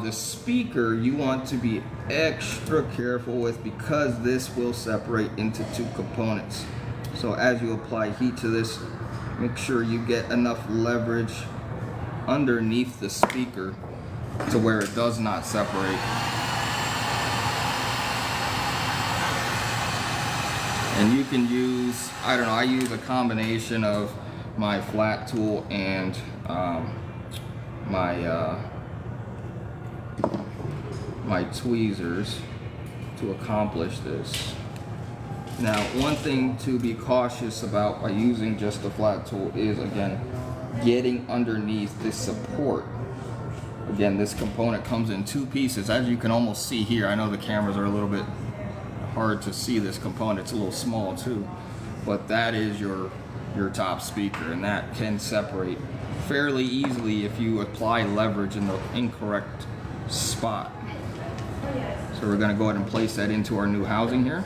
the speaker you want to be extra careful with because this will separate into two components. So as you apply heat to this, make sure you get enough leverage underneath the speaker to where it does not separate. And you can use, I don't know, I use a combination of my flat tool and my tweezers to accomplish this. Now, one thing to be cautious about by using just a flat tool is, again, getting underneath this support. Again, this component comes in two pieces, as you can almost see here. I know the cameras are a little bit hard to see this component, it's a little small too, but that is your top speaker, and that can separate fairly easily if you apply leverage in the incorrect spot. So we're going to go ahead and place that into our new housing here.